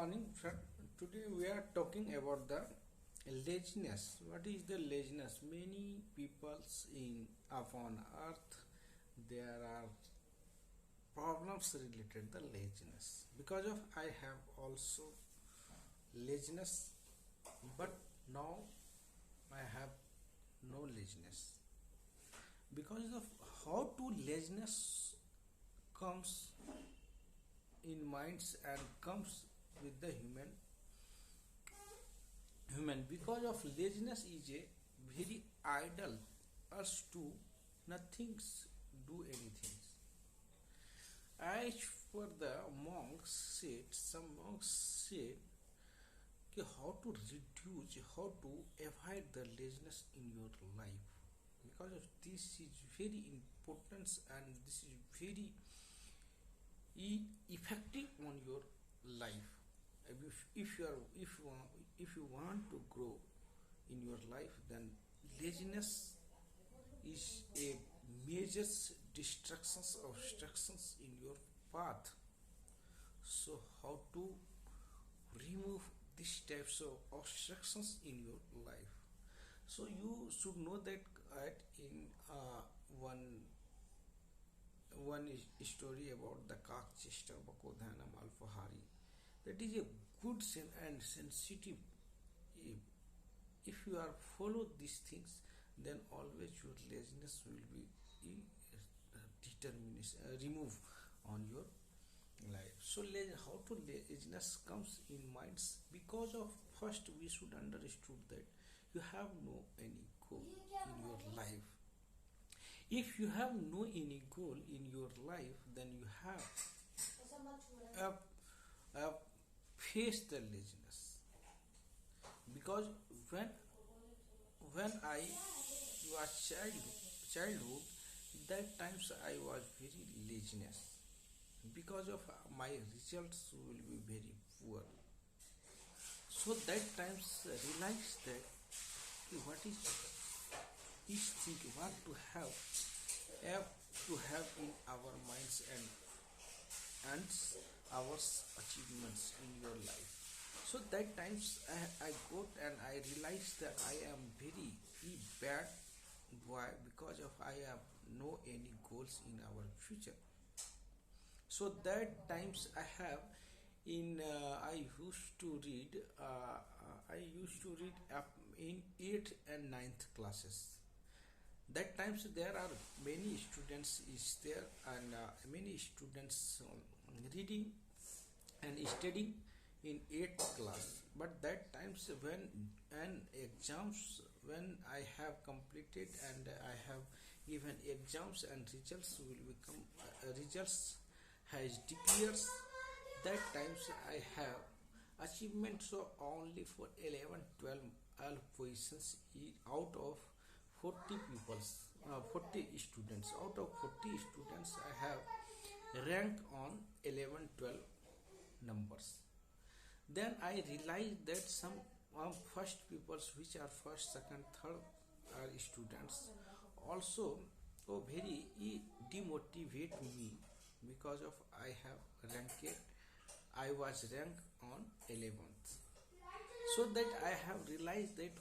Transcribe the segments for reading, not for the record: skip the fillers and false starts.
morning, friend. Today we are talking about the laziness. What is the laziness? Many peoples in upon earth there are problems related to laziness. Because of I have also laziness, but now I have no laziness. Because of how to laziness comes in minds and comes with the human because of laziness is a very idle us to nothing do anything. As for the monks said, some monks said how to reduce, how to avoid the laziness in your life, because of this is very important and this is very effective on your life. If you are if you want to grow in your life, then laziness is a major distractions or obstructions in your path. So how to remove these types of obstructions in your life? So you should know that in one story about the cockchester Bakodhanam Alfahari. That is a good and sensitive. If you are follow these things, then always your laziness will be determination remove on your life. So how to laziness comes in minds because of first we should understood that you have no any goal in your life. If you have no any goal in your life, then you have face the laziness. Because when I was childhood, that times I was very laziness because of my results will be very poor. So that times realize that what is each thing what have to have in our minds and our achievements in your life. So that times I got and I realized that I am very bad boy because of I have no any goals in our future. So that times I have in I used to read up in 8th and ninth classes. That times there are many students is there and many students reading and studying in 8th class. But that times when I have completed and I have given exams and results will become results has declares, that times I have achievements so only for 11 12 positions out of 40 peoples 40 students. Out of 40 students I have rank on 11 12 numbers. Then I realized that some first peoples which are first second third are students also very demotivate me because of I have ranked, I was ranked on 11th. So that I have realized that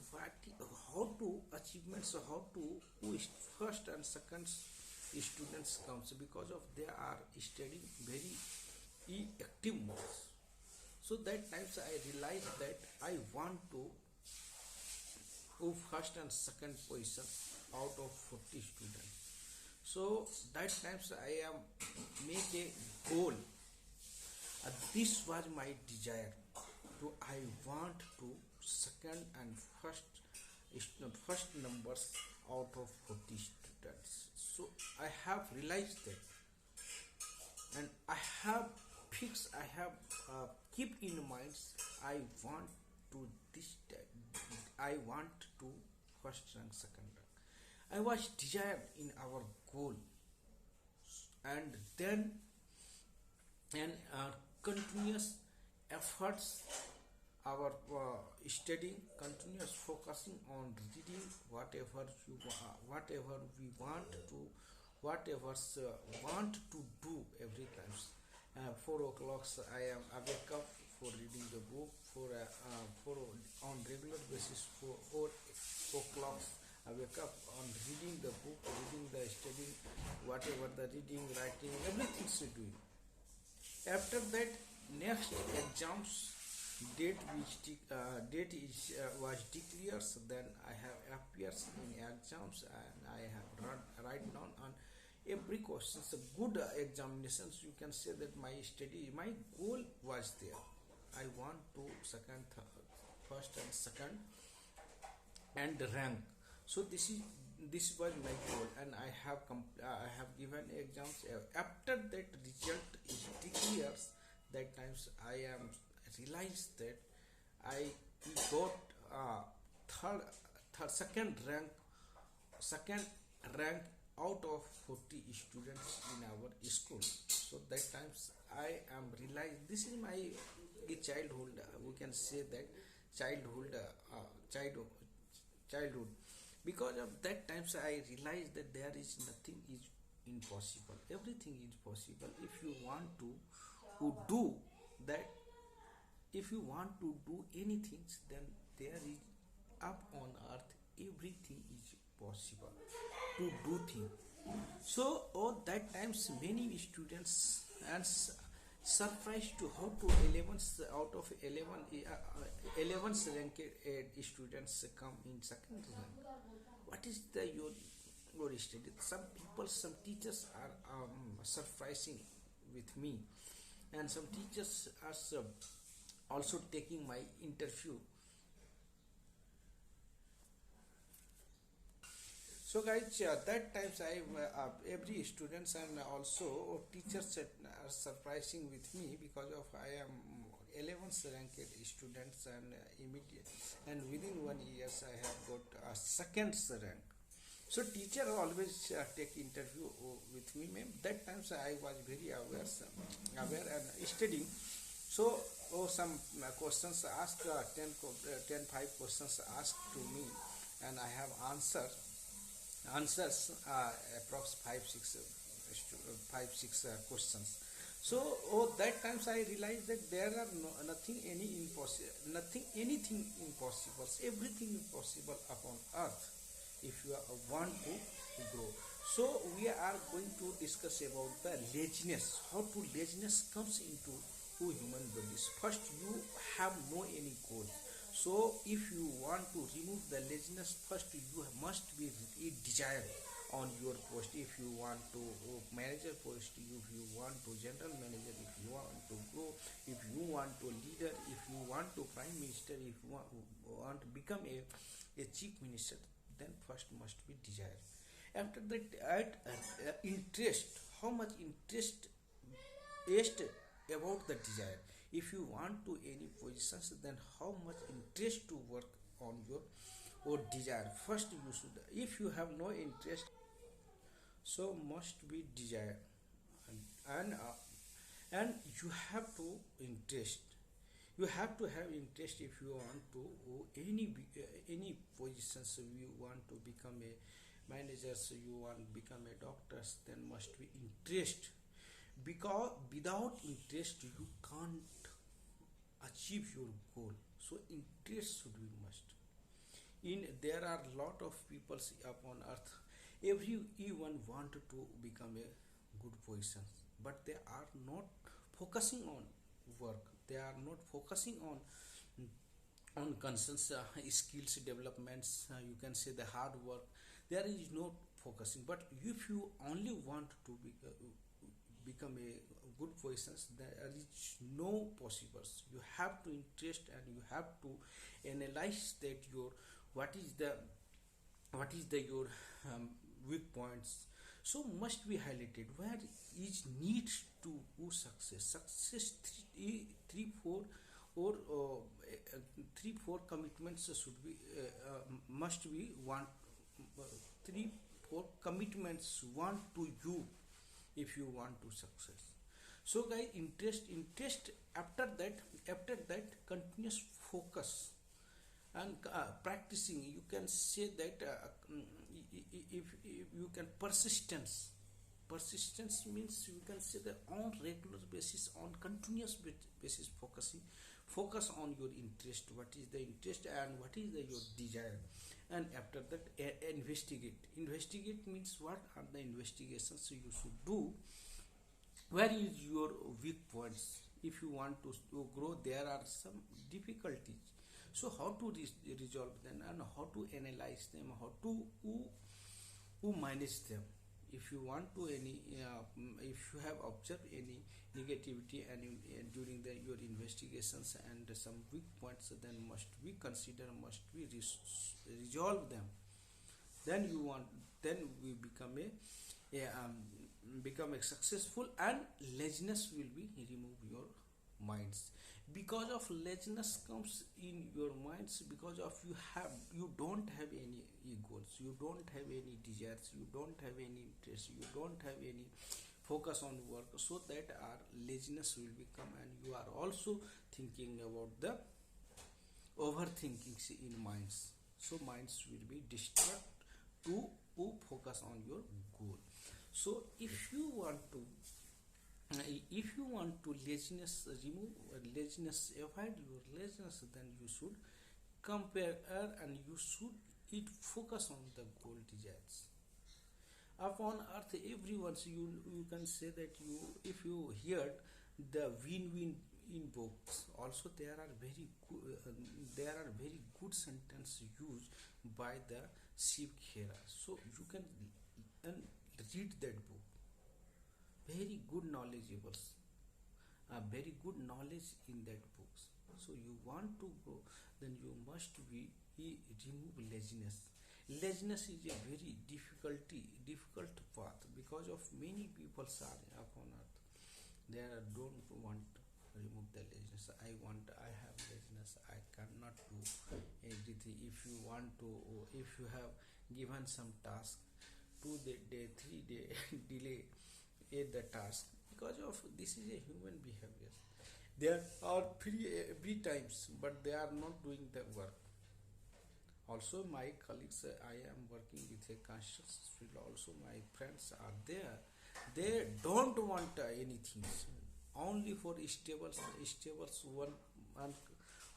how to achievements, how to who is first and second students comes because of they are studying very active modes. So that times I realized that I want to go first and second position out of 40 students. So that times I am make a goal. This was my desire. I want to second and first numbers out of 40 students. So I have realized that, and I have fixed. I have keep in mind. I want to this. I want to first rank, second rank. I was desired in our goal, and then and continuous efforts our studying, continuous focusing on reading whatever we want to whatever want to do every time. 4 o'clock I am awake up for reading the book for on regular basis for 4 o'clock. I wake up on reading the book, reading the studying, whatever the reading, writing, everything she doing. After that, next exams date is was declared. So then I have appears in exams and I have write down on every question. So good examinations. You can say that my goal was there. I want to first and second, and rank. So this was my goal, and I have given exams. After that result is declared, that times I am realized that I got third second rank out of 40 students in our school. So that times I am realized this is my childhood. We can say that childhood, childhood. Because of that times I realized that there is nothing is impossible. Everything is possible if you want to do that. If you want to do anything, then there is up on earth everything is possible to do things. So that times many students and surprised to how to 11th out of 11th ranked students come in second rank. What is the your study? Some teachers are surprising with me, and some teachers are also taking my interview. So guys, that times every students and also teachers are surprising with me because of I am 11th ranked students and immediate and within 1 years I have got a second rank. So teacher always take interview with me, ma'am. That times I was very aware and studying. So some questions asked, 5 questions asked to me, and I have answers approx 5 6 questions. So that times I realized that there are anything impossible. Everything is possible upon earth if you want to grow. So we are going to discuss about the laziness. How to laziness comes into human bodies. First, you have no any goal. So if you want to remove the laziness, first you must be desire on your post. If you want to manager post, if you want to general manager, if you want to grow, if you want to leader, if you want to prime minister, if you want to become a chief minister, then first must be desire. After that, add interest. How much interest is about the desire? If you want to any positions, then how much interest to work on your or desire? First you should, if you have no interest, so must be desire, and you have to interest. You have to have interest if you want to any positions. So you want to become a manager, so you want to become a doctor, then must be interest. Because without interest you can't achieve your goal. So interest should be must. There are lot of people upon earth. Everyone want to become a good position, but they are not focusing on work. They are not focusing on concerns, skills developments. You can say the hard work. There is no focusing. But if you only want to become a good positions, there is no possibles. You have to interest and you have to analyze that your what is the your weak points. So must be highlighted where is needs to success 3 4 or 3 4 commitments should be must be one 3 4 commitments want to you if you want to success. So guys, interest. After that continuous focus and practicing. You can say that if you can persistence persistence means you can say that on regular basis, on continuous basis, focus on your interest, what is the interest and what is your desire. And after that, investigate means what are the investigations you should do, where is your weak points. If you want to grow, there are some difficulties, so how to resolve them and how to analyze them, how to who manage them. If you want to any if you have observed any negativity and during your investigations and some weak points, then must we consider, must we resolve them. Then you want, then we become a successful, and laziness will be remove your minds. Because of laziness comes in your minds, because of you don't have any goals, you don't have any desires, you don't have any interest, you don't have any focus on work, so that our laziness will become, and you are also thinking about the overthinking in minds, so minds will be distract to focus on your goal. So if you want to laziness remove laziness, avoid your laziness, then you should compare and you should focus on the goal desires. Upon earth, everyone, so you can say that you, if you hear the win-win in books, also there are very good sentence used by the Shiv Khera, so you can read that book. Very good knowledgeable, very good knowledge in that books. So you want to go, then you must remove laziness. Laziness is a very difficult path, because of many people are upon earth, they don't want to remove the laziness. I have laziness, I cannot do everything. If you want to, if you have given some task, 2 day 3 day delay the task, because of this is a human behavior. They are free every times, but they are not doing the work. Also my colleagues, I am working with a construction field, also my friends are there, they don't want anything, only for stables one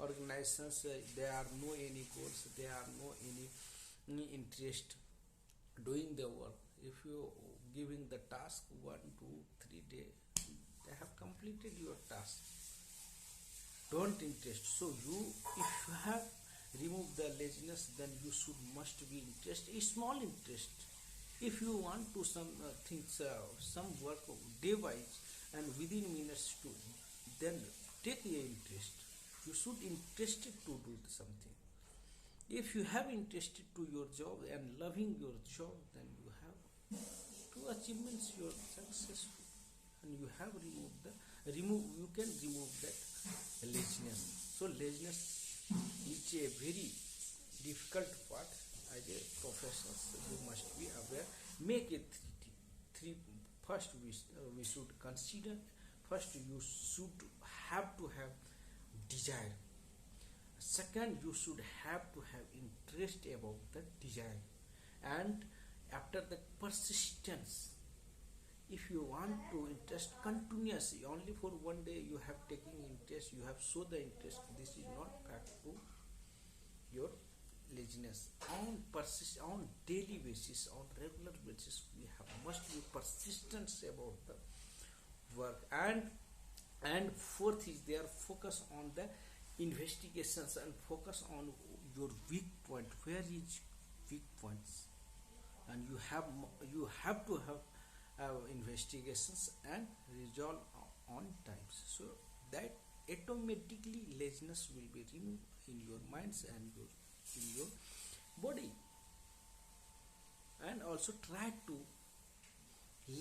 organizations, there are no any goals, there are no any interest doing the work. If you giving the task 1 2 3 day, they have completed your task, don't interest. So you, if you have removed the laziness, then you should must be interest, a small interest. If you want to some things, some work day wise and within minutes to, then take a interest, you should interested to do something. If you have interested to your job and loving your job, then you have two achievements, you are successful, and you have you can remove that laziness. So laziness is a very difficult part. As a professional, you must be aware. Make it three. First, we should consider. First, you should have to have desire. Second, you should have to have interest about the desire, and after the persistence. If you want to interest continuously, only for 1 day you have taken interest, you have shown the interest, this is not back to your laziness. On daily basis, on regular basis, we must be persistent about the work. And fourth is their focus on the investigations and focus on your weak point. Where is weak points? And you have to have investigations and resolve on times, so that automatically laziness will be removed in your minds and in your body. And also try to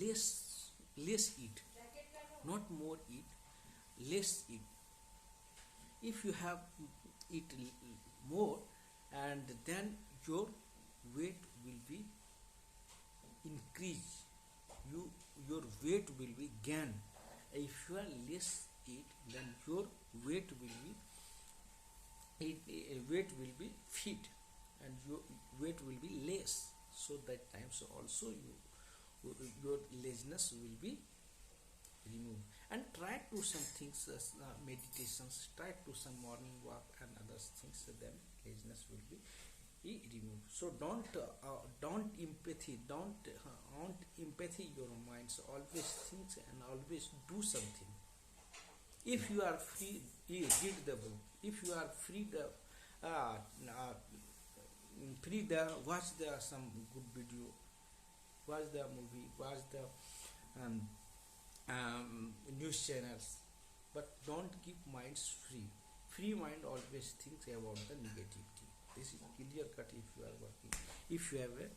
less eat, not more eat, less eat. If you have eat more, and then your weight will be increase, your weight will be gain. If you are less eat, then your weight will be fit, and your weight will be less. So that times also you your laziness will be removed. And try to some things, meditations, try to some morning walk and other things, then laziness will be removed. So don't empathy, don't empathy your minds, always think and always do something. If you are free, read the book. If you are free, the uh, uh, free the watch the some good video, watch the movie, watch the um, news channels, but don't keep minds free. Free mind always thinks about the negativity. This is clear cut if you are working. If you have a